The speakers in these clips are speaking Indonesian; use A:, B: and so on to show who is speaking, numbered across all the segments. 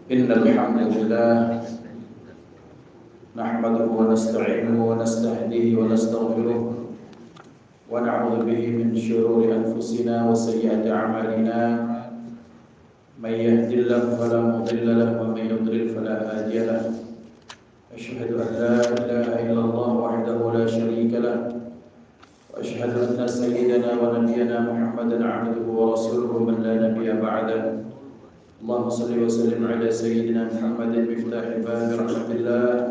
A: إن الحمد لله نحمده ونستعينه ونستهديه ونستغفره ونعوذ به من شرور أنفسنا وسيئات أعمالنا من يهد الله فلا مضل له ومن يضلل فلا هادي له أشهد أن لا إله إلا الله وحده لا شريك له وأشهد أن سيدنا ونبينا محمدا عبده ورسوله من لا نبي بعده اللهم صل وسلم على سيدنا محمد مفتاح باب رحمة الله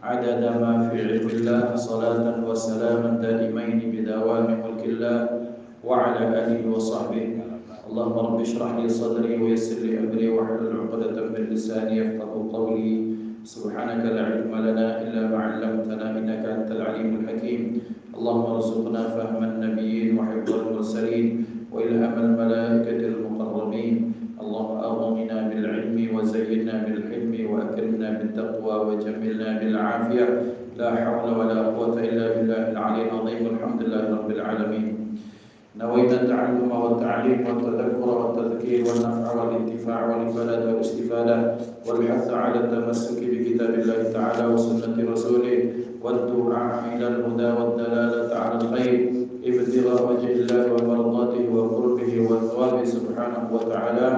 A: عدد ما في علم الله صلاة وسلاما دائمين بدوام ملك الله وعلى آله وصحبه اللهم رب اشرح لي صدري ويسر لي أمري واحلل عقدة من لساني يفقهوا قولي سبحانك لا علم لنا إلا ما علمتنا إنك أنت العليم الحكيم اللهم ارزقنا فهم النبيين وحفظ المرسلين وإلهام الملائكة المقربين اللهم أغننا بالعلم وزينا بالحلم وأكرمنا بالتقوى وجملنا بالعافية لا حول ولا قوة إلا بالله العلي العظيم الحمد لله رب العالمين نوينا التعلم والتعليم والتذكر والتذكير والنفع والانتفاع والإفادة والاستفادة والحث على التمسك بكتاب الله تعالى وسنة رسوله والدعاء إلى الهدى والدلالة على الخير ابتغاء وجه الله ومرضاته وقربه والثواب سبحانه وتعالى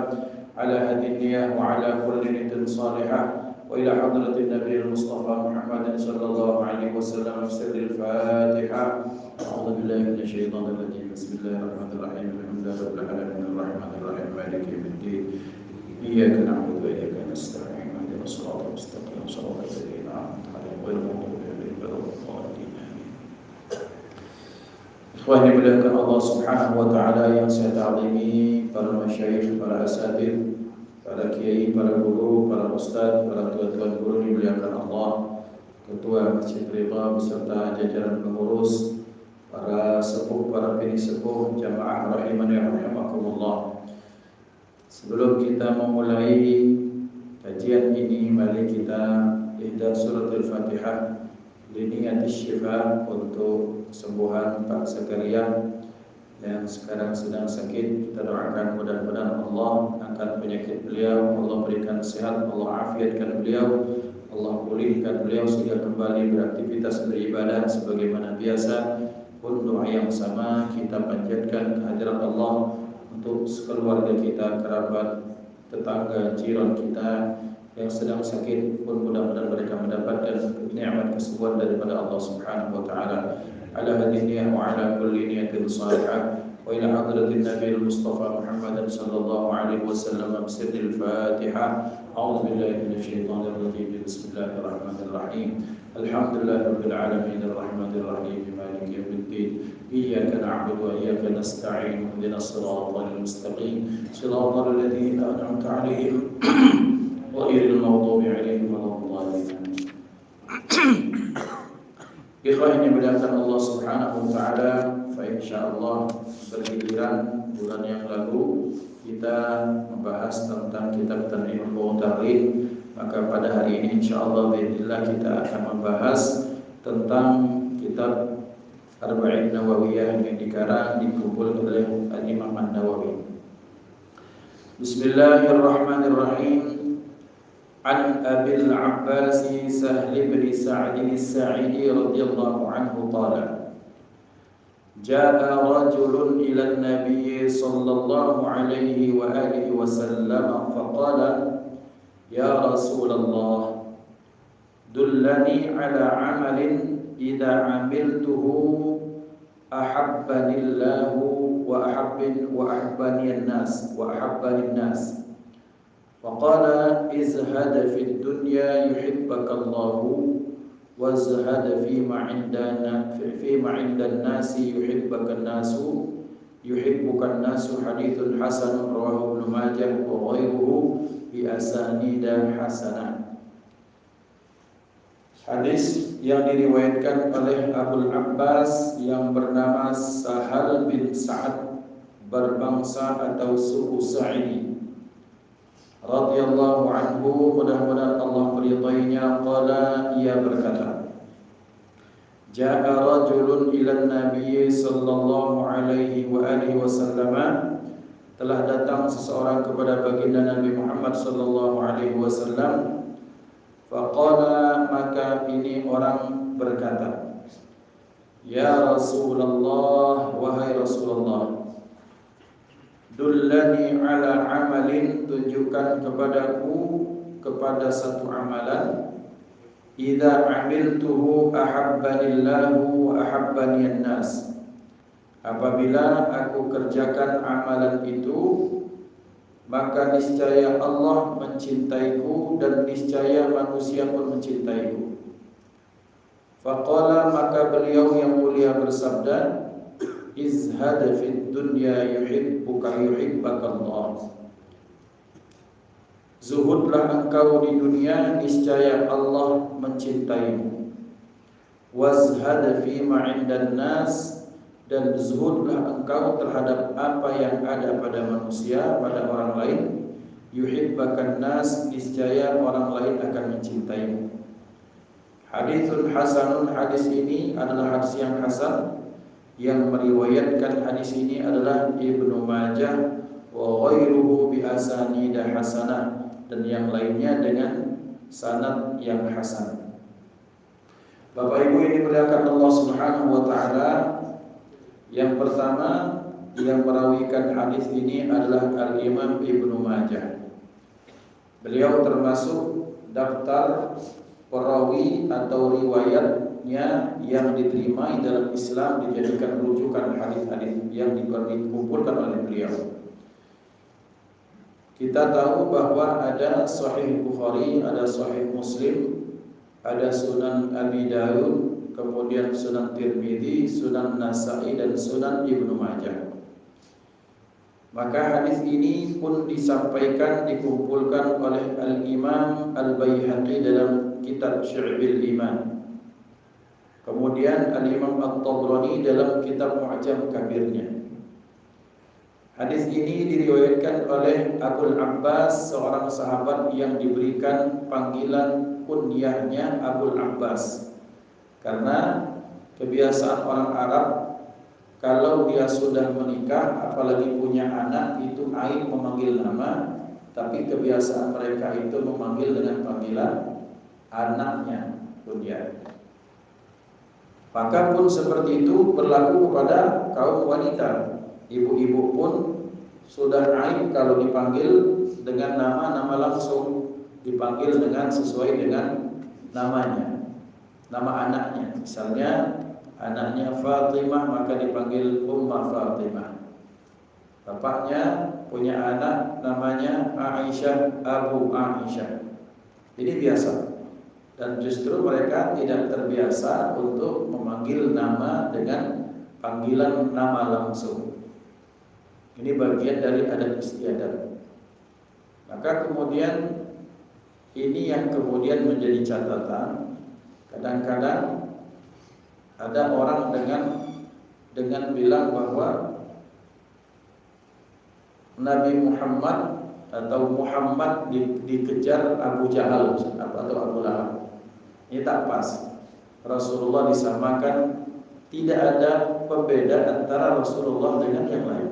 A: على هدي النية وعلى كل نية صالحة وإلى حضرة النبي المصطفى محمد صلى الله عليه وسلم سر الفاتحة أعوذ بالله من الشيطان الرجيم بسم الله الرحمن الرحيم الحمد لله رب العالمين الرحمن الرحيم مالك يوم الدين إياك نعبد وإياك نستعين اهدنا الصراط المستقيم صراط الذين أنعمت عليهم غير المغضوب عليهم ولا الضالين آمين. Ikhwan yang dimuliakan Allah Subhanahu wa taala yang saya ta'zimi, para masyayikh, para asatidz, para kiai, para guru, para ustaz, para tuan-tuan guru dimuliakan Allah, ketua Masjid Ridha beserta jajaran pengurus, para sepuh, para bini sepuh, jamaah rahimani rahimakumullah. Sebelum kita memulai kajian ini, mari kita ihda surat Al-Fatihah liniyati syifa untuk kesembuhan Pak Zakaria yang sekarang sedang sakit. Kita doakan mudah-mudahan Allah angkat penyakit beliau, Allah berikan sehat, Allah afiatkan beliau, Allah pulihkan beliau sehingga kembali beraktivitas beribadah sebagaimana biasa. Pun doa yang sama kita panjatkan kehadirat Allah untuk sekeluarga kita, kerabat, tetangga, jiran kita yang sedang sakit, pun mudah-mudahan mereka mendapatkan nikmat kesembuhan daripada Allah Subhanahu wa taala. Ala hadhihi wa ala kulli niyatin salihah wa ila hadratin Nabi Mustafa Muhammad sallallahu alaihi wasallam bismillahil Fatihah. A'udzu billahi minasyaitonir rajim. Bismillahirrahmanirrahim. Alhamdulillahirabbil alamin arrahmanir rahim maliki yaumiddin. Iyyaka na'budu wa iyyaka nasta'in. Ihdinas siratal mustaqim. Siratal ladzina an'amta 'alaihim ghairil maghdubi 'alaihim waladdallin. Ikhwan yang dimuliakan Allah Subhanahu wa taala, fa insyaallah bergiliran bulan yang lalu kita membahas tentang kitab Tanbihul Mu'tarid, maka pada hari ini insyaallah bismillah kita akan membahas tentang kitab Arba'in Nawawiyah yang dikarang dikumpul oleh Imam An-Nawawi. Bismillahirrahmanirrahim. An Abil Abbas Sahl bin Sa'd As-Sa'idi radhiyallahu anhu qala Jaa rajulun ila an-nabiy sallallahu alaihi wa alihi wa sallam faqala ya Rasulullah dullani ala amalin idza amiltuhu ahabbani Allah wa ahabbani an-nas wa ahabbani an-nas. Faqala izhad fi dunya yuhibbaka Allah wazhad fima 'indana fima 'indan nasi yuhibbuka an-nasu hadithun hasan rawahu Ibnu Majah wa ghairuhu bi asanida hasanah. Hadis yang diriwayatkan oleh Abul Abbas yang bernama Sahal bin Sa'ad berbangsa atau suku Sa'idi radhiyallahu anhu, mudah-mudahan Allah meridainya. Qala, ia berkata, Ja'a rajulun ila Nabi sallallahu alaihi wa alihi wasallam, telah datang seseorang kepada baginda Nabi Muhammad sallallahu alaihi wasallam. Faqala, maka ini orang berkata, "Ya Rasulullah, wahai Rasulullah, dullani ala amalin, tunjukkan kepadaku kepada satu amalan, idza amiltuhu ahabbanillahu wa ahabbaniyan nas." Apabila aku kerjakan amalan itu, maka niscaya Allah mencintaiku dan niscaya manusia pun mencintaiku. Faqala, maka beliau yang mulia bersabda, "Izhad fid dunya yuhibbuka yuhibbakallah." Zuhudlah engkau di dunia, niscaya Allah mencintaimu. Wazhad fima 'indan nas, dan zuhudlah engkau terhadap apa yang ada pada manusia, pada orang lain. Yuhibbakan nas, niscaya orang lain akan mencintaimu. Haditsun hasanun, hadis ini adalah hadis yang hasan. Yang meriwayatkan hadis ini adalah Ibnu Majah wa ghairuhu bi asanidah hasanah, dan yang lainnya dengan sanad yang hasan. Bapak Ibu yang dimuliakan Allah Subhanahu wa taala, yang pertama yang merawikan hadis ini adalah Al-Imam Ibnu Majah. Beliau termasuk daftar perawi atau riwayatnya yang diterima dalam Islam, dijadikan rujukan hadis-hadis yang dikumpulkan oleh beliau. Kita tahu bahwa ada Sahih Bukhari, ada Sahih Muslim, ada Sunan Abi Dawud, kemudian Sunan Tirmidzi, Sunan Nasa'i, dan Sunan Ibnu Majah. Maka hadis ini pun disampaikan, dikumpulkan oleh Al-Imam Al-Baihaqi dalam kitab Syu'bil Iman. Kemudian Al-Imam At-Tabrani dalam kitab Mu'jam Kabirnya. Hadis ini diriwayatkan oleh Abul Abbas, seorang sahabat yang diberikan panggilan kunyahnya Abul Abbas. Karena kebiasaan orang Arab, kalau dia sudah menikah, apalagi punya anak, itu aib memanggil nama. Tapi kebiasaan mereka itu memanggil dengan panggilan anaknya, kunyah. Maka pun seperti itu berlaku kepada kaum wanita. Ibu-ibu pun sudah aib kalau dipanggil dengan nama langsung, dipanggil dengan sesuai dengan namanya, nama anaknya. Misalnya anaknya Fatimah, maka dipanggil Ummah Fatimah. Bapaknya punya anak namanya Aisyah, Abu Aisyah. Ini biasa. Dan justru mereka tidak terbiasa untuk memanggil nama dengan panggilan nama langsung. Ini bagian dari adat istiadat. Maka kemudian ini yang kemudian menjadi catatan. Kadang-kadang ada orang dengan bilang bahwa Nabi Muhammad atau Muhammad dikejar Abu Jahal atau Abu Lahab. Ini tak pas. Rasulullah disamakan, tidak ada pembeda antara Rasulullah dengan yang lain.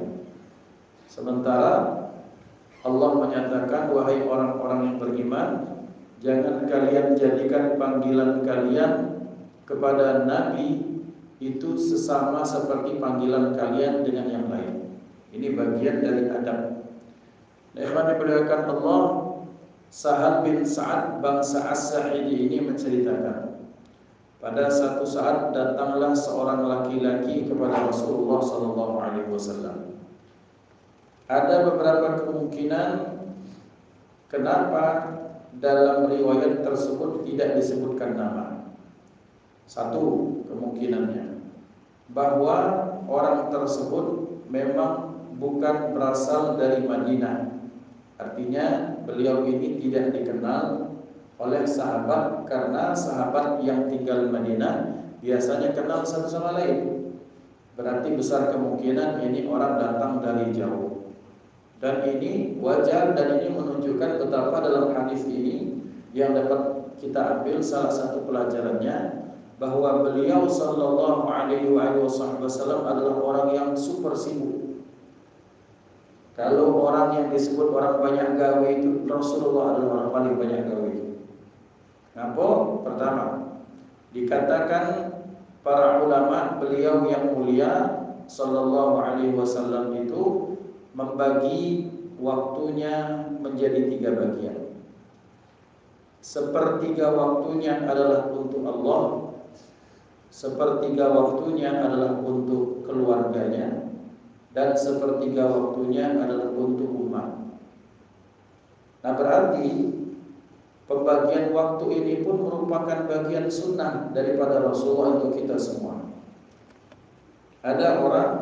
A: Sementara Allah menyatakan, wahai orang-orang yang beriman, jangan kalian jadikan panggilan kalian kepada Nabi itu sesama seperti panggilan kalian dengan yang lain. Ini bagian dari adab. Ikhwan dimuliakan Allah, Sahal bin Sa'ad bangsa As-Sa'idi ini menceritakan, pada satu saat datanglah seorang laki-laki kepada Rasulullah SAW. Ada beberapa kemungkinan kenapa dalam riwayat tersebut tidak disebutkan nama. Satu kemungkinannya, bahwa orang tersebut memang bukan berasal dari Madinah. Artinya beliau ini tidak dikenal oleh sahabat, karena sahabat yang tinggal di Madinah biasanya kenal satu sama lain. Berarti besar kemungkinan ini orang datang dari jauh. Dan ini wajar, dan ini menunjukkan betapa dalam hadis ini yang dapat kita ambil salah satu pelajarannya, bahwa beliau sallallahu alaihi wasallam adalah orang yang super sibuk. Kalau orang yang disebut orang banyak gawe itu, Rasulullah adalah orang paling banyak gawe. Ngapa? Pertama, dikatakan para ulama, beliau yang mulia sallallahu alaihi wasallam itu membagi waktunya menjadi 3 bagian. Sepertiga waktunya adalah untuk Allah, sepertiga waktunya adalah untuk keluarganya, dan sepertiga waktunya adalah untuk umat. Nah, berarti pembagian waktu ini pun merupakan bagian sunnah daripada Rasulullah untuk kita semua. Ada orang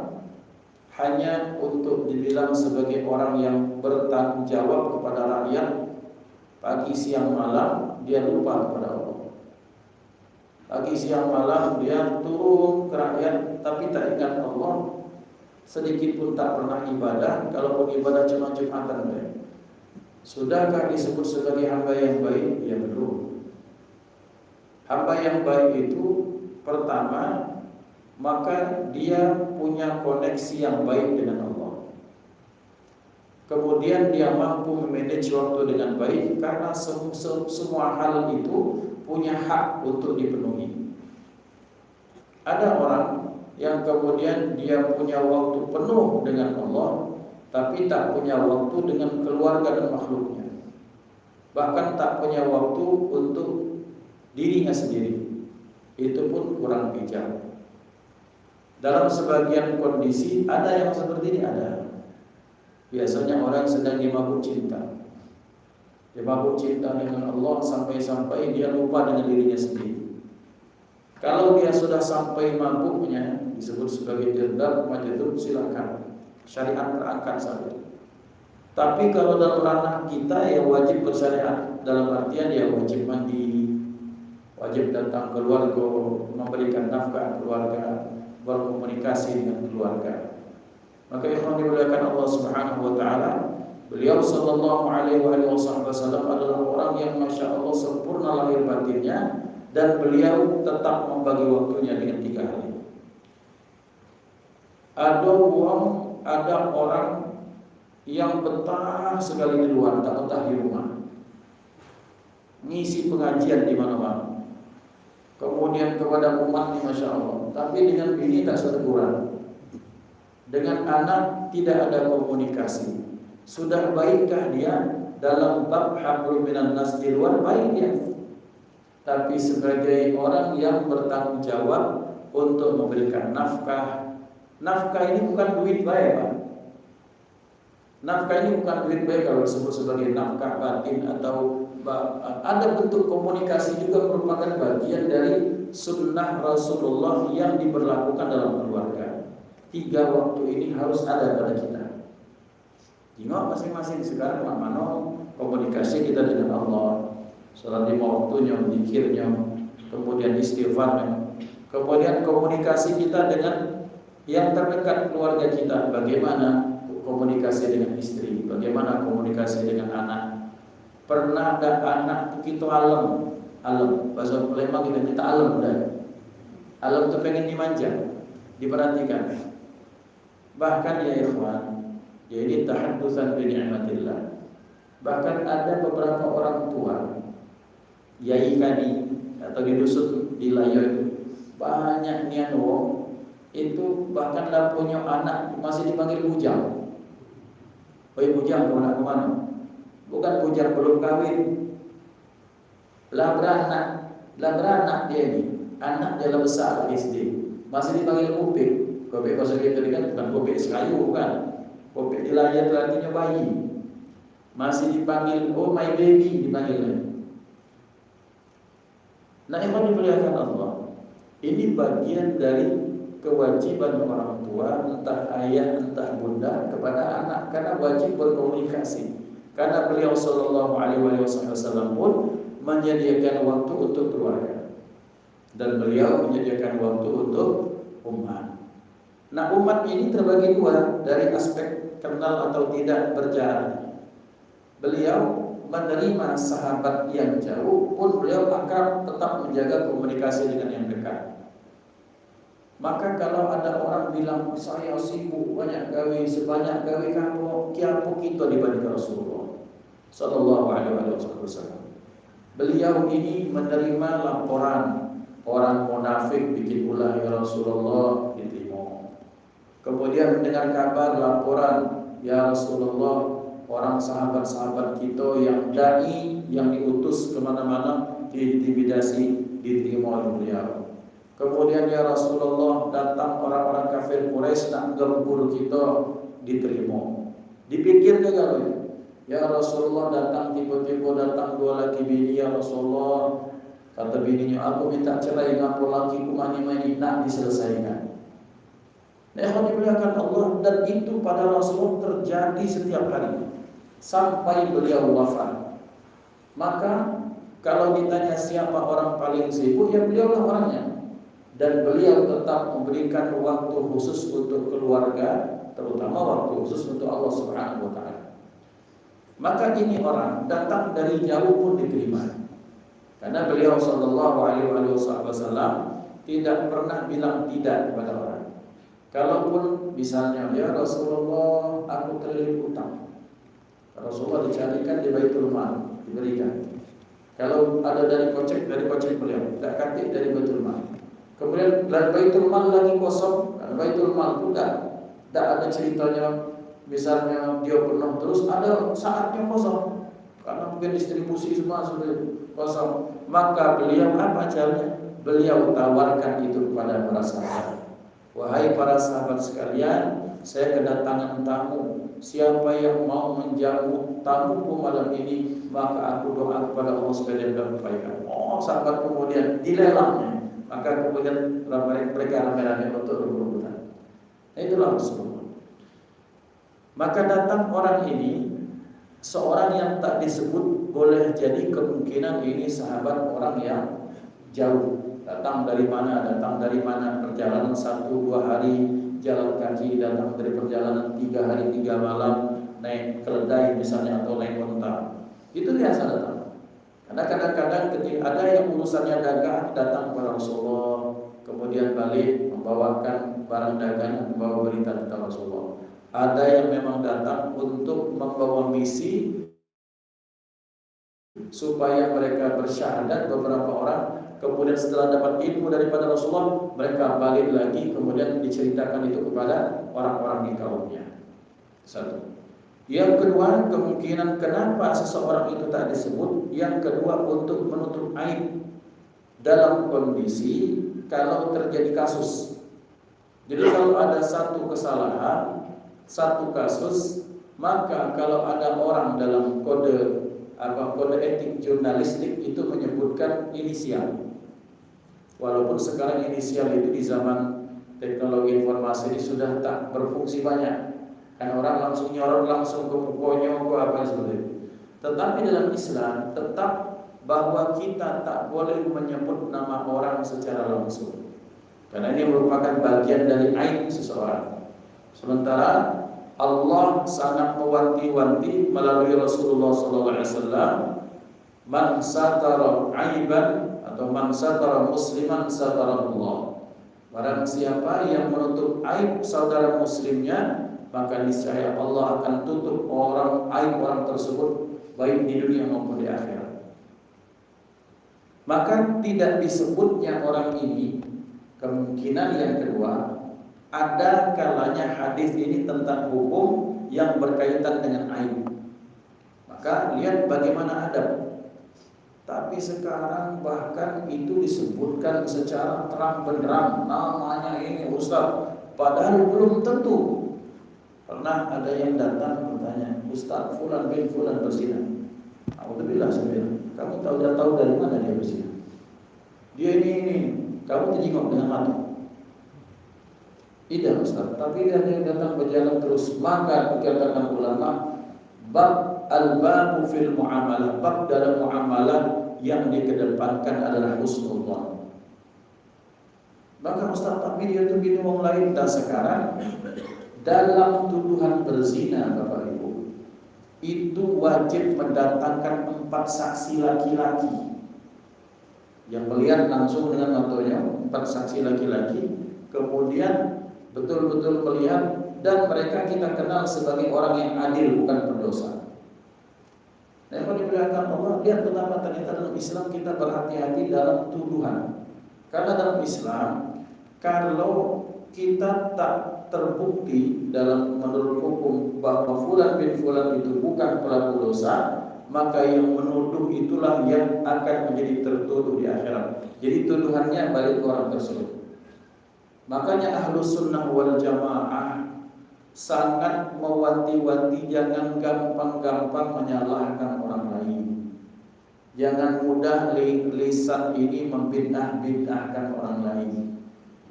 A: hanya untuk dibilang sebagai orang yang bertanggung jawab kepada rakyat, pagi siang malam dia lupa kepada Allah. Pagi siang malam dia turun ke rakyat tapi tak ingat Allah, sedikit pun tak pernah ibadah, kalaupun ibadah cuma Jumatan baik. Sudahkah disebut sebagai hamba yang baik? Ya belum. Hamba yang baik itu pertama, maka dia punya koneksi yang baik dengan Allah. Kemudian dia mampu memanage waktu dengan baik, karena semua hal itu punya hak untuk dipenuhi. Ada orang yang kemudian dia punya waktu penuh dengan Allah, tapi tak punya waktu dengan keluarga dan makhluknya. Bahkan tak punya waktu untuk dirinya sendiri. Itu pun kurang bijak. Dalam sebagian kondisi ada yang seperti ini, ada. Biasanya orang sedang dimabuk cinta. Dia mabuk cinta dengan Allah sampai-sampai dia lupa dengan dirinya sendiri. Kalau dia sudah sampai mabuknya, disebut sebagai jadab, majadub, silakan. Syariat terangkat saat itu. Tapi kalau dalam ranah kita, ya wajib bersyariat. Dalam artian ya wajib mandi, wajib datang keluarga, memberikan nafkah keluarga, berkomunikasi dengan keluarga. Maka ikhwan dimuliakan Allah Subhanahu wa taala, beliau sallallahu alaihi wasallam adalah orang yang masya Allah sempurna lahir batinnya, dan beliau tetap membagi waktunya dengan 3 hal ini. Ada orang yang betah sekali di luar, tak betah di rumah, ngisi pengajian di mana-mana, kemudian kepada umat, masya Allah, tapi dengan bini tak seteguran, dengan anak tidak ada komunikasi. Sudah baikkah dia dalam bab hablum minan nas di luar? Baik dia, tapi sebagai orang yang bertanggung jawab untuk memberikan nafkah. Nafkah ini bukan duit baik, Pak. Nafkah ini bukan duit baik kalau disebut sebagai nafkah batin, atau ada bentuk komunikasi juga merupakan bagian dari sunnah Rasulullah yang diberlakukan dalam keluarga. 3 waktu ini harus ada pada kita. Jika masing-masing sekarang mana komunikasi kita dengan Allah, salat 5 waktunya, zikirnya, kemudian istighfarnya, kemudian komunikasi kita dengan yang terdekat keluarga kita, bagaimana komunikasi dengan istri, bagaimana komunikasi dengan anak. Pernah ada anak begitu alam, bahasa Palembang kita alam dah. Alam itu pengen dimanja, diperhatikan. Bahkan ya ikhwan, jadi tahaddusan bi ni'matillah. Bahkan ada beberapa orang tua, yai kadi atau di dusun di Layo, banyak nian wong itu bahkan dah punya anak masih dipanggil bujang. Oi bujang, kau nak kemana? Bukan bujang belum kawin, lah beranak dia ini, anak dia besar SD, masih dipanggil upik. Kopek bahasa kita kan bukan kopek sekayu, bukan. Kopek di layar itu artinya bayi. Masih dipanggil, oh my baby, dipanggil. Nah, ikhwan dimuliakan Allah, ini bagian dari kewajiban orang tua, entah ayah, entah bunda, kepada anak, karena wajib berkomunikasi. Karena beliau sallallahu alaihi wasallam pun menyediakan waktu untuk keluarga, dan beliau menyediakan waktu untuk umat. Nah, umat ini terbagi 2 dari aspek kenal atau tidak berjarak. Beliau menerima sahabat yang jauh, pun beliau akan tetap menjaga komunikasi dengan yang dekat. Maka kalau ada orang bilang saya sibuk banyak gawe, sebanyak gawe kamu, kiapo kita dibanding Rasulullah Sallallahu Alaihi Wasallam. Beliau ini menerima laporan orang munafik bikin ulah ya Rasulullah, diterima. Kemudian mendengar kabar laporan ya Rasulullah, orang sahabat-sahabat kita yang dai, yang diutus kemana-mana, diintimidasi, diterima oleh beliau. Kemudian ya Rasulullah, datang orang-orang kafir Quraisy nak gempur kita, diterima. Dipikirkan kalau ya Rasulullah, datang tiba-tiba datang dua laki bini ya Rasulullah, kata bininya, aku minta cerai dengan laki ku mani-mani, nak diselesaikan. Nah, dimuliakan Allah, dan itu pada Rasulullah terjadi setiap hari sampai beliau wafat. Maka kalau ditanya siapa orang paling sibuk, ya beliaulah orangnya. Dan beliau tetap memberikan waktu khusus untuk keluarga, terutama waktu khusus untuk Allah Subhanahu wa taala. Maka ini orang datang dari jauh pun diterima. Karena beliau sallallahu alaihi wasallam tidak pernah bilang tidak kepada orang. Kalaupun misalnya ya Rasulullah, aku terlilit utang, Rasulullah dicarikan di Baitul Mal, diberikan. Kalau ada dari kocek beliau, tidak kantik dari Baitul Mal. Kemudian Baitul Mal lagi kosong, Baitul Mal itu tidak ada ceritanya. Misalnya dia penuh terus, ada saatnya kosong karena mungkin distribusi semua sudah kosong. Maka beliau apa caranya? Beliau tawarkan itu kepada para sahabat. Wahai para sahabat sekalian, saya kedatangan tamu. Siapa yang mau menjamu tamuku malam ini, maka aku doa kepada Allah supaya dia kebaikan. Oh, sahabat kemudian dilelangnya. Maka kemudian mereka ramai-ramai untuk berebutan. Itulah Rasulullah. Maka datang orang ini, seorang yang tak disebut, boleh jadi kemungkinan ini sahabat orang yang jauh. Datang dari mana? Perjalanan 1-2 hari jalan kaki, datang dari perjalanan 3 hari 3 malam naik keledai misalnya atau naik onta. Itu biasa datang. Karena kadang-kadang ketika ada yang urusannya dagang datang kepada Rasulullah, kemudian balik membawakan barang dagangan, membawa berita tentang Rasulullah. Ada yang memang datang untuk membawa misi supaya mereka bersyahadat beberapa orang, kemudian setelah dapat ilmu daripada Rasulullah, mereka balik lagi kemudian diceritakan itu kepada orang-orang di kaumnya. Satu. Yang kedua, kemungkinan kenapa seseorang itu tak disebut. Yang kedua, untuk menutup aib dalam kondisi kalau terjadi kasus. Jadi kalau ada satu kesalahan, satu kasus, maka kalau ada orang dalam kode etik jurnalistik itu menyebutkan inisial. Walaupun sekarang inisial itu di zaman teknologi informasi ini sudah tak berfungsi banyak. Kan orang langsung nyorot langsung ke mukanya ke apa seperti itu. Tetapi dalam Islam tetap bahwa kita tak boleh menyebut nama orang secara langsung, karena ini merupakan bagian dari aib seseorang. Sementara Allah sangat mewanti-wanti melalui Rasulullah SAW, man satara aiban atau man satara musliman satarallah. Barang siapa yang menutup aib saudara muslimnya, maka niscaya Allah akan tutup aib orang tersebut baik di dunia maupun di akhirat. Maka tidak disebutnya orang ini, kemungkinan yang kedua, ada kalanya hadis ini tentang hukum yang berkaitan dengan aib. Maka lihat bagaimana adab. Tapi sekarang bahkan itu disebutkan secara terang benderang, namanya ini Ustaz, padahal belum tentu. Pernah ada yang datang bertanya, Ustaz fulan bin fulan berzina. Alhamdulillah saya bilang, kamu tahu dari mana dia berzina? Dia ini, kamu terjengok dengan mata. Tidak Ustaz, tapi dia yang datang berjalan terus. Maka dikatakan ulama, bab al-babu fil muamalah, bab dalam muamalah yang dikedepankan adalah husnullah. Maka Ustaz, tapi dia itu bini orang lain. Dan sekarang dalam tuduhan berzina, Bapak Ibu, itu wajib mendatangkan 4 saksi laki-laki yang melihat langsung dengan matanya, 4 saksi laki-laki. kemudian betul-betul melihat, dan mereka kita kenal sebagai orang yang adil, bukan pendosa. Nah, kalau diperlihatkan Allah, lihat betapa ternyata dalam Islam kita berhati-hati dalam tuduhan. Karena dalam Islam, kalau kita tak terbukti dalam menurut hukum bahwa fulan bin fulan itu bukan pelaku dosa, maka yang menuduh itulah yang akan menjadi tertuduh di akhirat. Jadi tuduhannya balik ke orang tersebut. Makanya Ahlus Sunnah wal Jamaah sangat mewanti-wanti jangan gampang-gampang menyalahkan orang lain. Jangan mudah lisan ini membid'ah-bid'ahkan orang lain.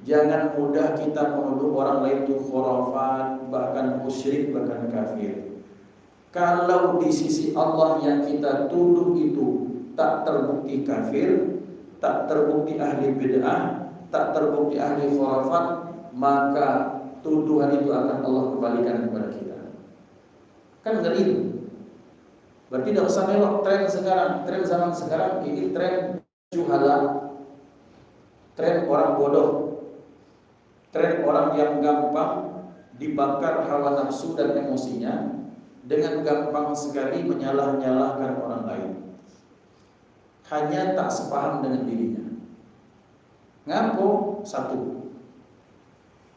A: Jangan mudah kita menuduh orang lain itu khurafat, bahkan musyrik, bahkan kafir. Kalau di sisi Allah yang kita tuduh itu tak terbukti kafir, tak terbukti ahli bid'ah, tak terbukti ahli khurafat, maka tuduhan itu akan Allah kembalikan kepada kita. Kan ngeri itu. Berarti tidak usah melok tren sekarang, tren zaman sekarang ini tren juhala, tren orang bodoh, tren orang yang gampang dibakar hawa nafsu dan emosinya dengan gampang sekali menyalah-nyalahkan orang lain. Hanya tak sepaham dengan dirinya. Ngapo? Satu,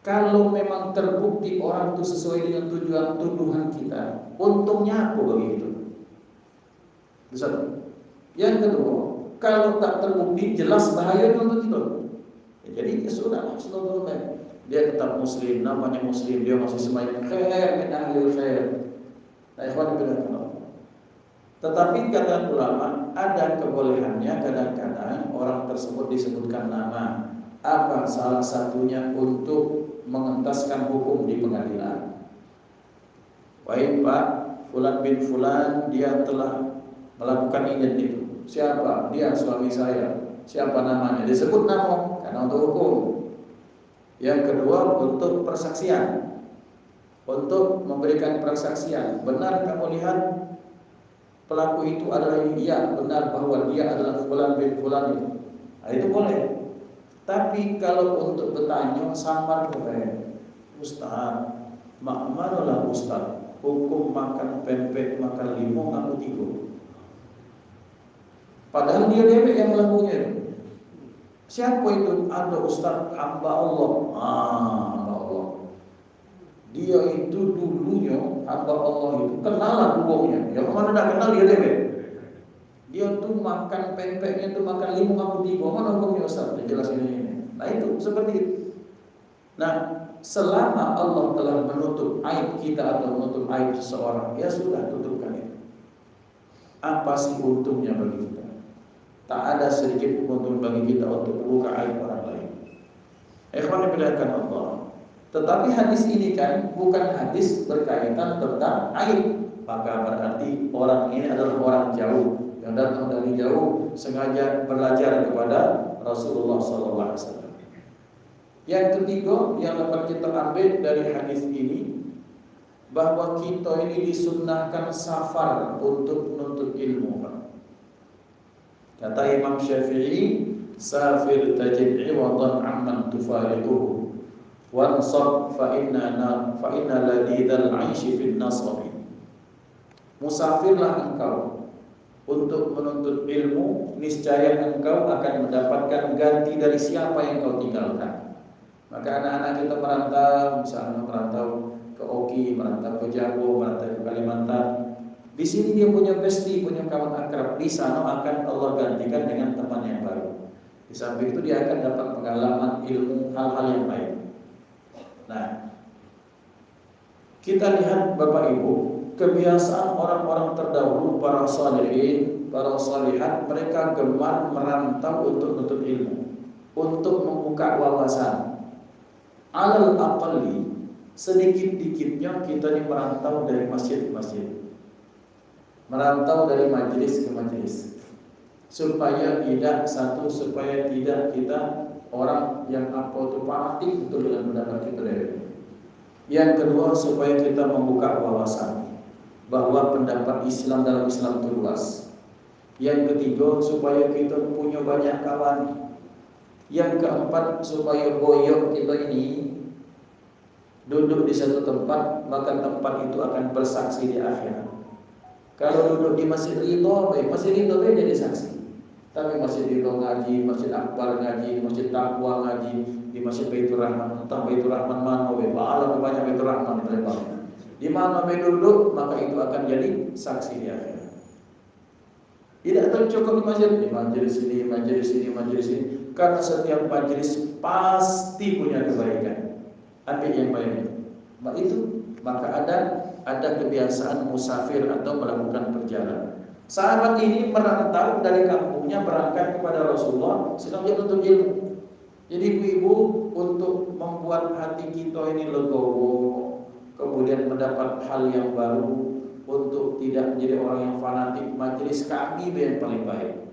A: kalau memang terbukti orang itu sesuai dengan tujuan tuduhan kita, untungnya apa bagi itu? Satu. Yang kedua, kalau tak terbukti jelas bahaya untuk itu. Ya, jadi ya sudah, dia tetap muslim, namanya muslim, dia masih semuanya khair min ahlil khair. Nah, ikhwan billah. Tetapi kata ulama, ada kebolehannya kadang-kadang orang tersebut disebutkan nama. Apa salah satunya untuk mengentaskan hukum di pengadilan. Baik Pak, fulan bin fulan dia telah melakukan ini itu. Siapa? Dia suami saya. Siapa namanya? Disebut nama karena untuk hukum. Yang kedua untuk persaksian. Untuk memberikan persaksian. Benar kamu lihat pelaku itu adalah ini? Iya, benar bahwa dia adalah fulan bin fulan itu. Nah, itu boleh. Tapi kalau untuk bertanya samar kepada Ustaz, makmanalah Ustaz, hukum makan pempek, makan limau, ngaku tiga. Padahal dia dewek yang melakukannya. Siapa itu? Ada Ustaz hamba Allah. Hamba Allah. Dia itu dulunya hamba Allah itu kenalah hukumnya. Yang mana tidak kenal dia dewek. Dia tuh makan pempeknya tuh makan limau ngaku tiga. Mana hukumnya Ustaz? Dia jelasin ini. Nah itu seperti itu. Nah, selama Allah telah menutup aib kita atau menutup aib seseorang, ya sudah tutupkan itu. Apa sih untungnya bagi kita? Tak ada sedikit untung bagi kita untuk membuka aib orang lain. Ikhwan dimuliakan Allah. Tetapi hadis ini kan bukan hadis berkaitan tentang aib. Maka berarti orang ini adalah orang jauh yang datang dari jauh sengaja belajar kepada Rasulullah SAW. Yang ketiga yang dapat kita ambil dari hadis ini, bahwa kita ini disunnahkan safar untuk menuntut ilmu. Kata Imam Syafi'i, safir tajid iwadan amman tufariquhu wansab fa inna ladidhal 'aishi fin nasabi. Musafirlah engkau untuk menuntut ilmu, niscaya engkau akan mendapatkan ganti dari siapa yang kau tinggalkan. Maka anak-anak kita merantau, misalnya merantau ke Oki, merantau ke Jawa, merantau ke Kalimantan. Di sini dia punya bestie, punya kawan akrab. Di sana akan Allah gantikan dengan teman yang baru. Di samping itu dia akan dapat pengalaman, ilmu, hal-hal yang baik. Nah, kita lihat Bapak Ibu, kebiasaan orang-orang terdahulu, para salihin, para salihat, mereka gemar merantau untuk menuntut ilmu, untuk membuka wawasan. Alal aqalli, sedikit-dikitnya kita ini merantau dari masjid ke masjid, merantau dari majelis ke majelis, supaya tidak kita orang yang fanatik betul dengan pendapat kita dari. Yang kedua, supaya kita membuka wawasan bahwa pendapat Islam dalam Islam itu luas. Yang ketiga, supaya kita punya banyak kawan. Yang keempat, supaya boyok kita ini duduk di satu tempat, maka tempat itu akan bersaksi di akhirat. Kalau duduk di Masjid Ridho, Masjid Ridho jadi saksi. Tapi Masjid Ridho ngaji, Masjid Akbar ngaji, Masjid Taqwa ngaji, di Masjid Baitur Rahman, entah Baitur Rahman mana, alam banyak Baitur Rahman di mana duduk, maka itu akan jadi saksi di akhirat. Tidak tercukup di masjid, di majelis ini, majelis ini, majelis ini. Karena setiap majelis pasti punya kebaikan. Ambil yang baik. Maka ada kebiasaan musafir atau melakukan perjalanan. Sahabat ini merantau dari kampungnya berangkat kepada Rasulullah sedang dia menuntut ilmu. Jadi ibu-ibu untuk membuat hati kita ini legowo, kemudian mendapat hal yang baru, untuk tidak menjadi orang yang fanatik, majelis kami yang paling baik,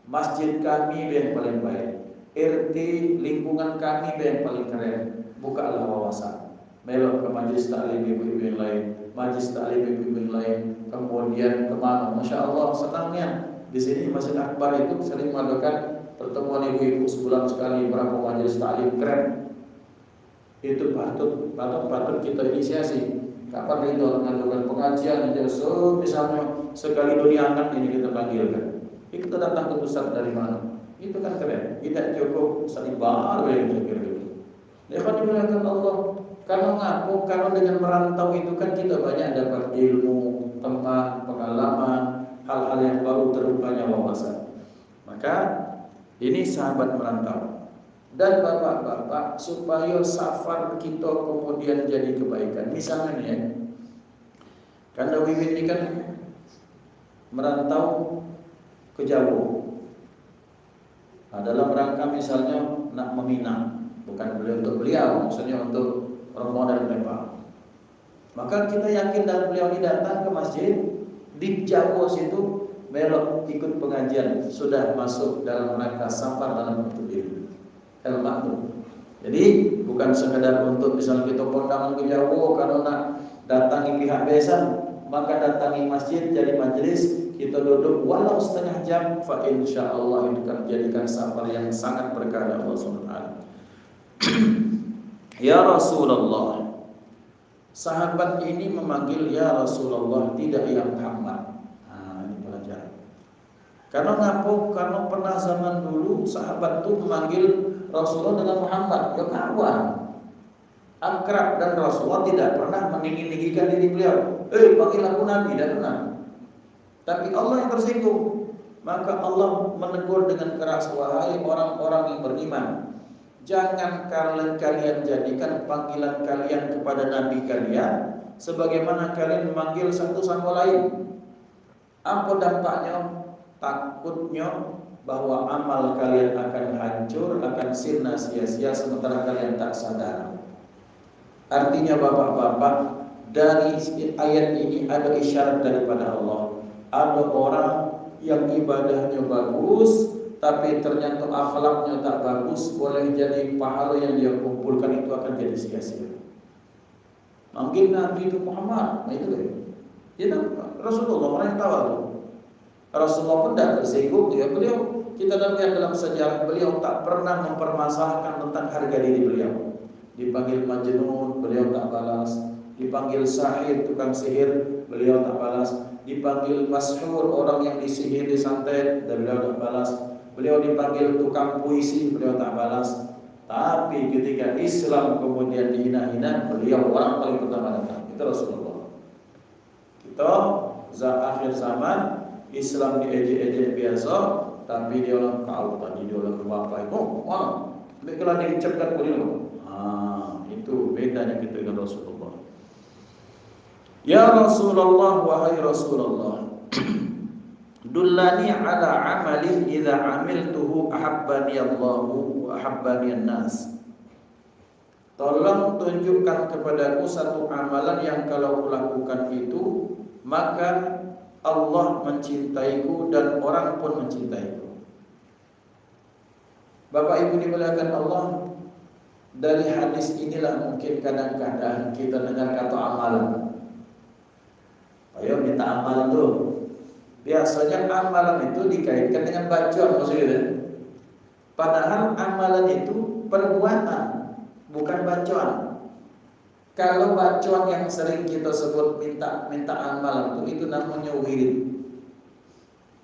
A: masjid kami yang paling baik, RT lingkungan kami yang paling keren. Bukalah wawasan, melok ke majelis taklim ibu-ibu yang lain, majelis taklim ibu-ibu yang lain, kemudian kemana? Masya Allah senangnya di sini Masjid Akbar itu sering mengadakan pertemuan ibu-ibu sebulan sekali, berapa majelis taklim keren. Itu patut kita inisiasi. Kapan itu mengadakan pengajian itu, misalnya sekali dunia anak ini kita panggilkan. Kita datang ke pusat dari mana? Itu kan keren. Tidak cukup salibar yang kira-kira. Lihat dimuliakan Allah. Kalau ngaku, kalau dengan merantau itu kan kita banyak dapat ilmu, teman, pengalaman, hal-hal yang baru, terupanya wawasan. Maka ini sahabat merantau. Dan bapak-bapak, supaya safar kita kemudian jadi kebaikan. Misalnya nih ya, karena Wiwin ini kan merantau ke Jawa. Dalam rangka misalnya nak meminang, bukan beliau untuk beliau, maksudnya untuk Ramadan Nepal. Maka kita yakin dan beliau ini datang ke masjid di Jawa situ, belok ikut pengajian, sudah masuk dalam rangka safar dalam bentuk ilmu. Jadi bukan sekedar untuk misalnya kita kondangan ke Jawa, kalau nak datangi pihak besan, maka datangi masjid jadi majelis, kita duduk walau setengah jam, fa insyaallah itu akan menjadikan safar yang sangat berkah dari Allah SWT. Ya Rasulullah, sahabat ini memanggil ya Rasulullah, tidak ya Muhammad. Ini pelajaran. Karena ngapo? Karena pernah zaman dulu sahabat itu memanggil Rasulullah dengan Muhammad, ya kawan, akrab, dan Rasulullah tidak pernah meninggi-tinggikan diri beliau. Panggil aku Nabi, tidak pernah. Tapi Allah yang tersinggung, maka Allah menegur dengan keras, wahai orang-orang yang beriman, jangan kalian jadikan panggilan kalian kepada Nabi kalian sebagaimana kalian memanggil satu sama lain. Apa dampaknya? Takutnya bahwa amal kalian akan hancur, akan sirna sia-sia sementara kalian tak sadar. Artinya bapak-bapak, dari ayat ini ada isyarat daripada Allah. Ada orang yang ibadahnya bagus, tapi ternyata akhlaknya tak bagus, boleh jadi pahala yang dia kumpulkan itu akan jadi sia-sia. Mungkin Nabi itu Muhammad, itu deh. Dia Rasulullah, orang yang tahu itu. Rasulullah pun tidak tersinggung, ya beliau. Kita lihat dalam sejarah beliau tak pernah mempermasalahkan tentang harga diri beliau. Dipanggil Majnun, beliau tak balas. Dipanggil sahir, tukang sihir, beliau tak balas. Dipanggil Mashur, orang yang disihir, disantet, dan beliau tak balas. Beliau dipanggil tukang puisi, beliau tak balas. Tapi ketika Islam kemudian dihina-hina, beliau orang paling pertama datang. Itu Rasulullah. Kita akhir zaman, Islam diejek-ejek biasa, tapi dia orang kau tadi, dia orang bapak itu, kalau dia ucapkan beliau, itu bedanya kita dengan Rasulullah. Ya Rasulullah, wahai Rasulullah, dullani ala amalin idza amiltuhu ahabbani Allahu wa ahabbani an-nas. Tolong tunjukkan kepadaku satu amalan yang kalau kulakukan itu, maka Allah mencintaiku dan orang pun mencintaiku. Bapak Ibu dimuliakan Allah, dari hadis inilah mungkin kadang-kadang kita dengar kata amalan. Ayo minta amalan dulu. Biasanya amalan itu dikaitkan dengan bacaan, maksudnya. Padahal amalan itu perbuatan, bukan bacaan. Kalau bacaan yang sering kita sebut minta amalan itu namanya wirid.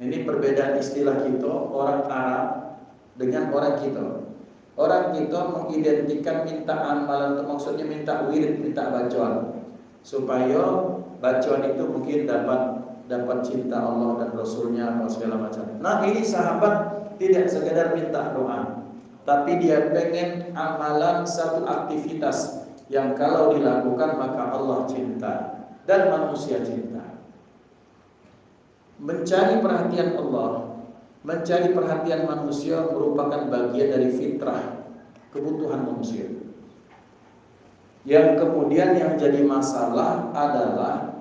A: Ini perbedaan istilah kita orang Arab dengan orang kita. Orang kita mengidentikan minta amalan itu maksudnya minta wirid, minta bacaan, supaya bacaan itu mungkin dapat cinta Allah dan Rasulnya atau segala macam. Nah ini sahabat tidak sekedar minta doa, tapi dia pengen amalan satu aktivitas yang kalau dilakukan maka Allah cinta dan manusia cinta. Mencari perhatian Allah, mencari perhatian manusia merupakan bagian dari fitrah, kebutuhan manusia. Yang kemudian yang jadi masalah adalah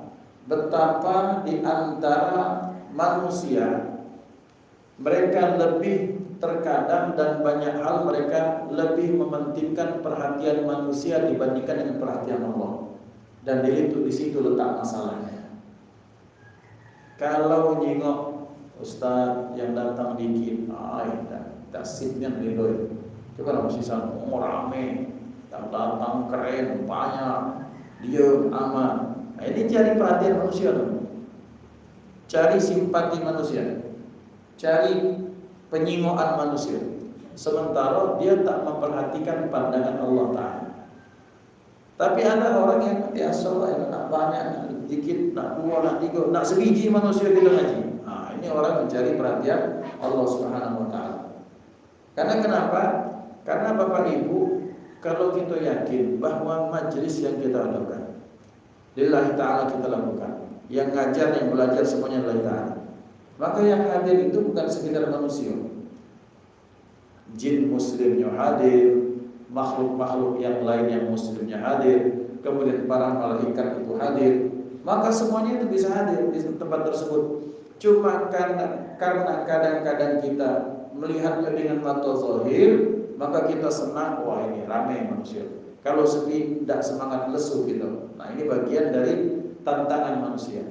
A: betapa di antara manusia mereka lebih terkadang dan banyak hal mereka lebih mementingkan perhatian manusia dibandingkan dengan perhatian Allah. Dan di situ letak masalahnya. Kalau nyingok ustaz yang datang dikit, tasibnya nilai. Coba lah sisa rame, datang keren, banyak, diam, aman. Nah, ini cari perhatian manusia loh. Cari simpati manusia. Cari penyingoan manusia. Sementara dia tak memperhatikan pandangan Allah Ta'ala. Tapi ada orang yang biasa nak banyak, nak dikit, nak dua, nak tiga, nak sebiji manusia kita ngaji. Nah, ini orang mencari perhatian Allah Subhanahu Wa Ta'ala. Karena kenapa? Karena Bapak Ibu, kalau kita yakin bahwa majlis yang kita lakukan lillahi ta'ala kita lakukan, yang ngajar, yang belajar semuanya lillahi ta'ala, maka yang hadir itu bukan sekedar manusia. Jin muslimnya hadir, makhluk-makhluk yang lain yang muslimnya hadir, kemudian para malaikat itu hadir, maka semuanya itu bisa hadir di tempat tersebut. Cuma karena kadang-kadang kita melihatnya dengan mata zahir, maka kita senang, wah ini ramai manusia. Kalau sepi, tidak semangat, lesu gitu. Nah ini bagian dari tantangan manusia.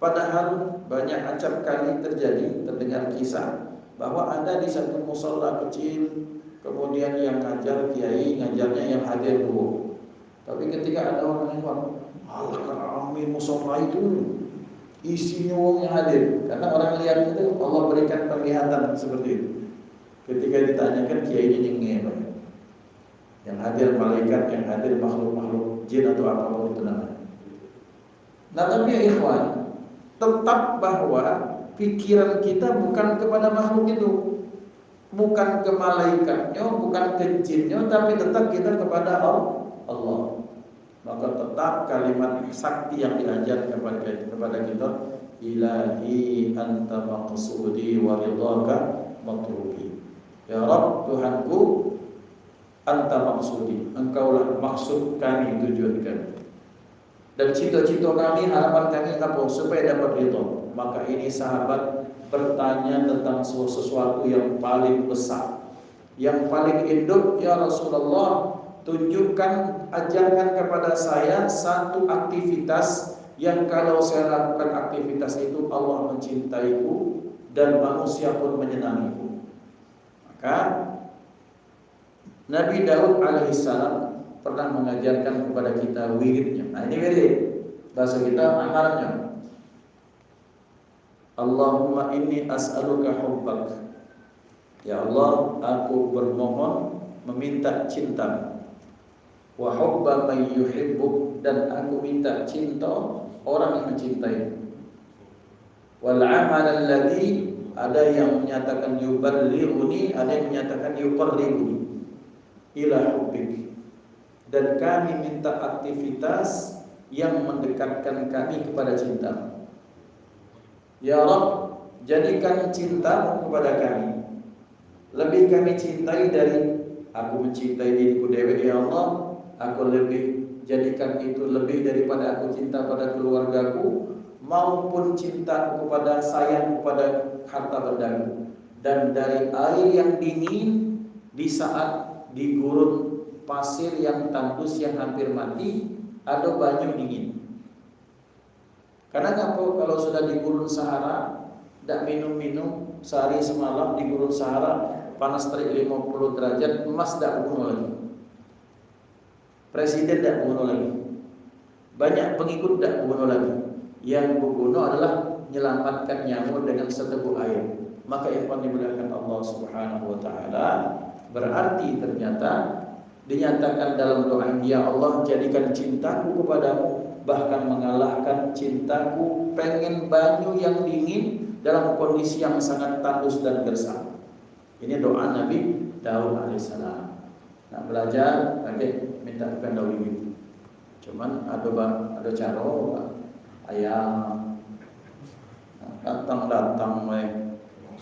A: Padahal banyak acap kali terdengar kisah bahwa ada di satu musala kecil, kemudian yang ngajar kiai, ngajarnya yang hadir dulu. Tapi ketika ada orang yang bilang, Allah kami musala itu isinya orang yang hadir, karena orang lihat itu Allah berikan penglihatan seperti itu. Ketika ditanyakan kiainya nyengir, yang hadir malaikat, yang hadir makhluk-makhluk jin atau apapun itu namanya. Nah tapi ya ikhwan, tetap bahwa pikiran kita bukan kepada makhluk itu, bukan ke malaikatnya, bukan ke jinnya, tapi tetap kita kepada Allah. Maka tetap kalimat sakti yang diajarkan kepada kita, ilahi anta maqsudi wa ridhaka matlubi. Ya Rabb, Tuhanku, anta maqsudi, engkaulah maksud kami, tujuan kami. Dan cita-cita kami, harapan kami apa? Supaya dapat ridha. Maka ini sahabat bertanya tentang sesuatu yang paling besar, yang paling induk. Ya Rasulullah, tunjukkan, ajarkan kepada saya satu aktivitas yang kalau saya lakukan aktivitas itu Allah mencintaiku dan manusia pun menyenangiku. Maka Nabi Daud alaihissalam pernah mengajarkan kepada kita wiridnya. Nah ini wirid, bahasa kita amalannya. Allahumma inni as'aluka hubbak. Ya Allah, aku bermohon meminta cinta. Wa hubba man yuhibbuk, dan aku minta cinta orang yang mencintai. Wal amal alladhi, ada yang menyatakan yuballighuni, ada yang menyatakan yuqarribuni ila hubbik. Dan kami minta aktivitas yang mendekatkan kami kepada cinta. Ya Rabb, jadikan cintamu kepada kami lebih kami cintai dari aku mencintai diriku dewi. Ya Allah, aku lebih jadikan itu lebih daripada aku cinta pada keluargaku maupun cinta kepada sayang kepada harta bendaku. Dan dari air yang dingin di saat di gurun pasir yang tandus yang hampir mati ada banyu dingin. Karena kalau sudah di gurun Sahara, tidak minum-minum sehari semalam di gurun Sahara, panas terik 50 derajat, emas tidak bunuh lagi. Presiden tidak bunuh lagi. Banyak pengikut tidak bunuh lagi. Yang bunuh adalah menyelamatkan nyamuk dengan seteguk air. Maka ikhwan dimuliakan Allah Subhanahu wa taala, berarti ternyata dinyatakan dalam doa, ya Allah jadikan cintaku kepadamu bahkan mengalahkan cintaku pengen banyu yang dingin dalam kondisi yang sangat tandus dan gersang. Ini doa Nabi Daud alaihissalam. Nak belajar, pakai minta bukan Daud ini. Cuman ada caro ayam datang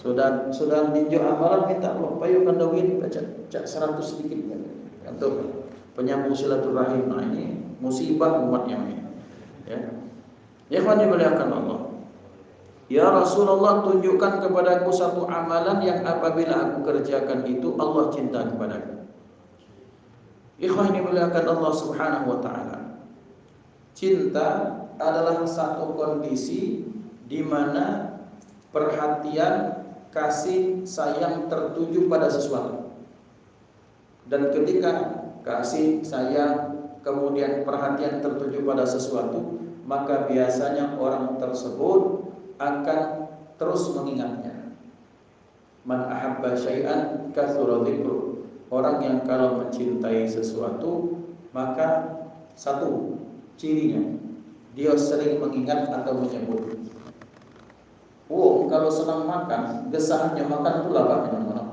A: sudah ninjau amalan minta payukan Daud baca 100 sedikit untuk penyambung silaturahim. Nah ini musibah umatnya ini. Ya, ikhwan dimuliakan Allah. Ya Rasulullah, tunjukkan kepadaku satu amalan yang apabila aku kerjakan itu Allah cinta kepadaku. Ikhwan dimuliakan Allah Subhanahu wa taala. Cinta adalah satu kondisi di mana perhatian, kasih, sayang tertuju pada sesuatu. Dan ketika kasih, sayang, kemudian perhatian tertuju pada sesuatu, maka biasanya orang tersebut akan terus mengingatnya. Man ahabba syai'an katsura dzikru. Orang yang kalau mencintai sesuatu, maka satu cirinya dia sering mengingat atau menyebut. Kalau senang makan, gesahannya makan itu lapar mana?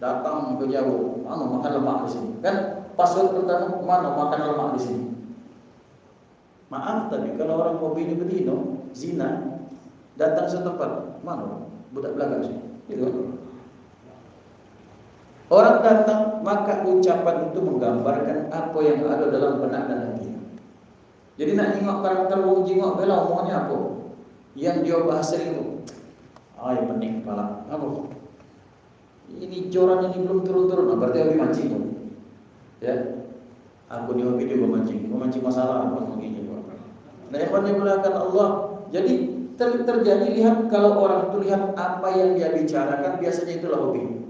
A: Datang ke jauh, mana makan lemak di sini. Kan password pertama, mana makan lemak di sini. Maaf tapi kalau orang hobi ini bedino, zina, datang setempat, mana budak belakang sini. Gitu. Orang datang, maka ucapan itu menggambarkan apa yang ada dalam benak dan hati. Jadi nak tengok karakter wong jingok bela omongannya apa? Yang dia bahasa itu, ay pening kepala, apa? Ini joran ini belum turun-turun, berarti hobi mancing. Ya, aku di hobi juga mancing masalah apa begini. Nah, ikhwan dimuliakan Allah. Jadi terjadi lihat kalau orang itu lihat apa yang dia bicarakan, biasanya itulah hobi.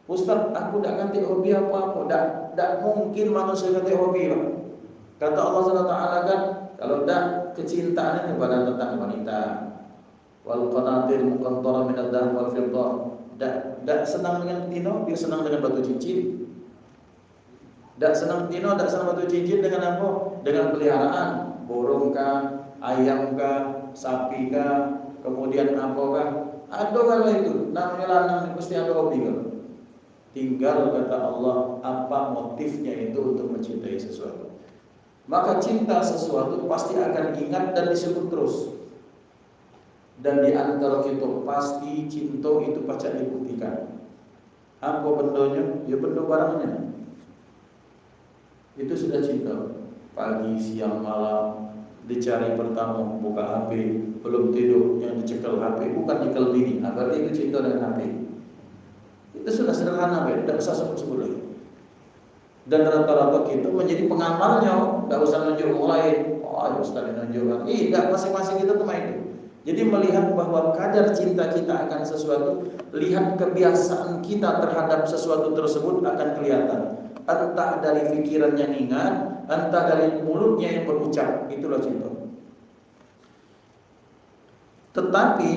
A: Ustaz, aku tidak ganti hobi apa-apa. Tak mungkin manusia ganti hobi, Pak. Kata Allah SWT kan, kalau tidak kecintaan kepada tentang wanita. Wal qanatir muqantara min ad-dhahab wal fiddah. Tak senang dengan tino, dia senang dengan batu cincin. Tak senang tino, tak senang batu cincin dengan apa? Dengan peliharaan, burung kah, ayam kah, sapi kah, kemudian apa kah? Ada kalau itu, namanya lanang pasti ada hobi kan. Tinggal kata Allah apa motifnya itu untuk mencintai sesuatu. Maka cinta sesuatu pasti akan ingat dan disebut terus. Dan di antara kita pasti cinta itu pacak dibuktikan. Apa bendonya? Ya benda barangnya. Itu sudah cinta. Pagi, siang, malam dicari pertama buka HP, belum tidur yang dicekal HP, bukan dicekal bini. Berarti itu cinta dengan HP. Itu sudah sederhana, tidak usah sebut-sebut lagi. Dan rata-rata kita menjadi pengamalnya, tidak usah nunjuk orang lain. Oh, Ustaz nunjuk. Tidak, masing-masing kita cuma itu. Jadi melihat bahwa kadar cinta kita akan sesuatu, lihat kebiasaan kita terhadap sesuatu tersebut akan kelihatan. Entah dari pikiran yang ingat, entah dari mulutnya yang berucap, itulah cinta. Tetapi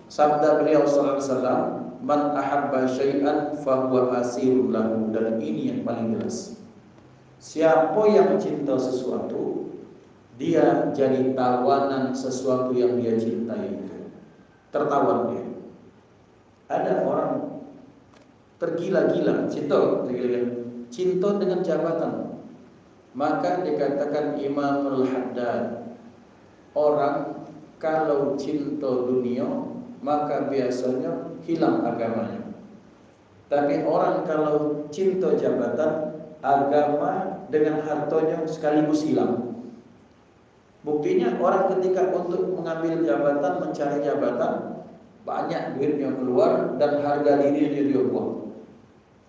A: sabda beliau sallallahu alaihi wasallam, man ahabba syai'an fahuwa asirun lahu, dan ini yang paling jelas. Siapa yang cinta sesuatu, dia jadi tawanan sesuatu yang dia cintai itu. Tertawan dia. Ada orang tergila-gila cinta dengan jabatan. Maka dikatakan Imamul Haddad, orang kalau cinta dunia maka biasanya hilang agamanya. Tapi orang kalau cinta jabatan, agama dengan hartanya sekaligus hilang. Buktinya orang ketika untuk mengambil jabatan, mencari jabatan, banyak duitnya keluar dan harga dirinya dia buang.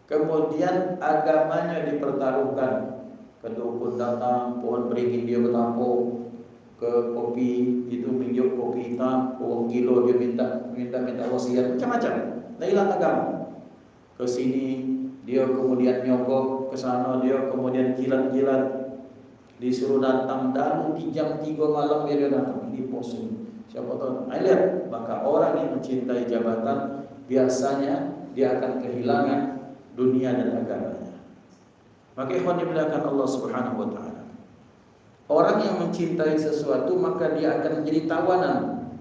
A: Kemudian agamanya dipertaruhkan. Kedukun datang, pohon beringin dia bertampung. ke kopi itu minjem kopi hitam, uang kilo dia minta wasiat macam-macam. Nah, hilang agama. Ke sini dia kemudian nyogok, ke sana dia kemudian jilat-jilat, disuruh datang dan di jam 3 malam dia datang di pos ini. Siapa tahu? Lihat, maka orang yang mencintai jabatan biasanya dia akan kehilangan dunia dan agamanya. Maka ikhwan dimuliakan Allah Subhanahu wa taala. Orang yang mencintai sesuatu maka dia akan menjadi tawanan.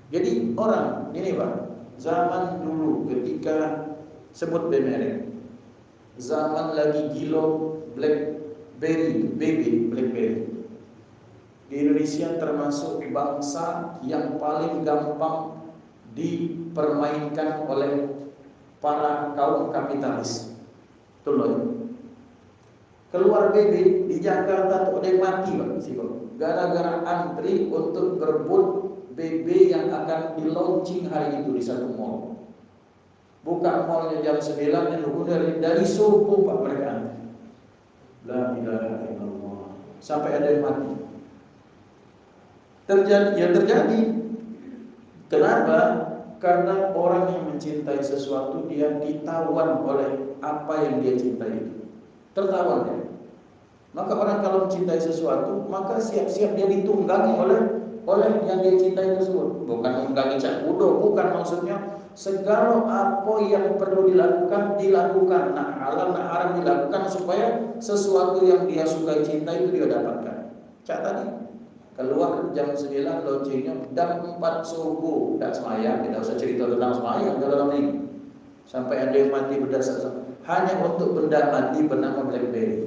A: Jadi orang ini Pak, zaman dulu ketika sebut merek, zaman lagi gilo BlackBerry, di Indonesia termasuk bangsa yang paling gampang dipermainkan oleh para kaum kapitalis. Betul loh. Keluar BB di Jakarta tuh ada yang mati Pak, gara-gara antri untuk berebut BB yang akan di launching hari itu di satu mall. Buka mallnya jam 9 dan dari subuh Pak mereka antri. La ilaha illallah. Sampai ada yang mati. Terjadi. Kenapa? Karena orang yang mencintai sesuatu dia ditawan oleh apa yang dia cintai itu. Tertawan ya. Maka orang kalau mencintai sesuatu maka siap-siap dia ditunggangi oleh yang dia cintai tersebut. Bukan menunggangi cak kudo, bukan maksudnya segala apa yang perlu dilakukan. Nah halal, nah haram dilakukan supaya sesuatu yang dia sukai cinta itu dia dapatkan. Cak tadi keluar jam 9 launchingnya jam 4 subuh, tidak semayang, tidak usah cerita tentang semayang dalam ini. Sampai ada yang mati berdasarkan hanya untuk benda mati bernama BlackBerry.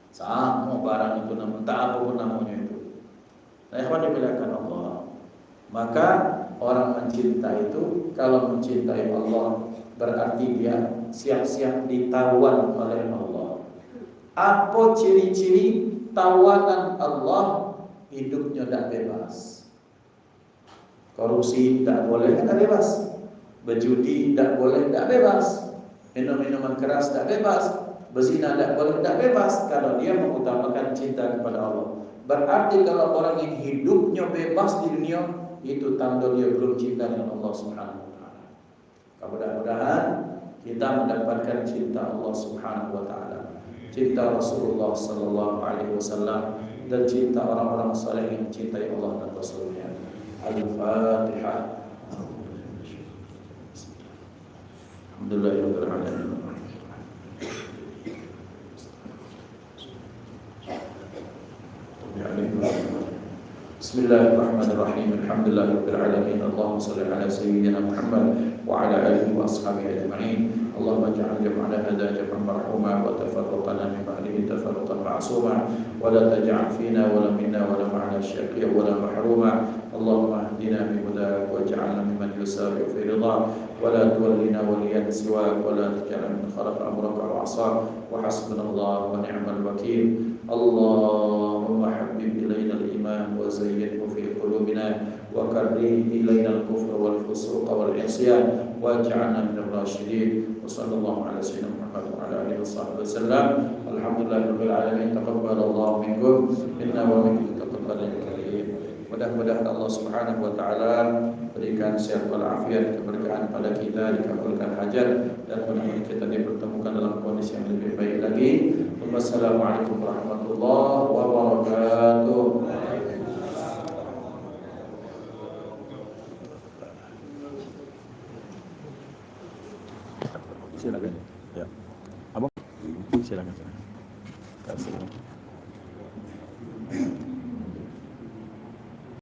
A: Sama barang itu namanya, entah apapun namanya itu. Nah, ikhwan dimuliakan Allah. Maka orang mencinta itu, kalau mencintai Allah berarti dia siap-siap ditawan oleh Allah. Apa ciri-ciri tawanan Allah? Hidupnya tidak bebas. Korupsi tidak boleh, tidak bebas. Berjudi tidak boleh, tidak bebas. Minum-minuman keras tidak bebas. Berzina tidak boleh, tidak bebas. Kalau dia mengutamakan cinta kepada Allah. Berarti kalau orang yang hidupnya bebas di dunia, itu tanda dia belum cinta dengan Allah Subhanahu wa taala. Mudah-mudahan kita mendapatkan cinta Allah Subhanahu wa taala, cinta Rasulullah sallallahu alaihi wasallam dan cinta orang-orang saleh yang mencintai Allah dan Rasulnya. Al-Fatihah. Alhamdulillahirabbil alamin. Bismillahirrahmanirrahim. Alhamdulillahirabbil alamin. Allahumma shalli ala sayyidina Muhammad wa ala alihi wa ashabihi ajma'in. Allahumma ij'al jam'ana hadha jam'an marhuma wa tafarraqana min ba'dihi tafarruqan ma'suma wa la taj'al fina wa la minna wa la ma'ana syaqiyyan wa la mahruma. Allahumma ihdina bi hudak waj'alna mimman yusari'u fi ridha wa la tuwallina waliyan siwak wa la taj'alna min khalaqa amraka wa 'asa wa hasbunallahu wa ni'mal wakeel. Allahumma habbib ilayna al-iman wa zayyinhu fi qulubina wa karrih ilayna al-kufra wal fusuqa wal 'isyan waj'alna minal rasyidin. Sallallahu ala sayyidina Muhammad wa ala alihi wasallam. Alhamdulillahirabbil alamin. Taqabbalallahu minkum inna wa minkum taqabbalan karim. Mudah-mudahan Allah Subhanahu wa taala berikan sehat walafiat, keberkahan pada kita, dikabulkan hajat dan mudah-mudahan kita dipertemukan dalam kondisi yang lebih baik lagi. Wassalamualaikum warahmatullahi wabarakatuh. Silakan. Ya. Abang silakan.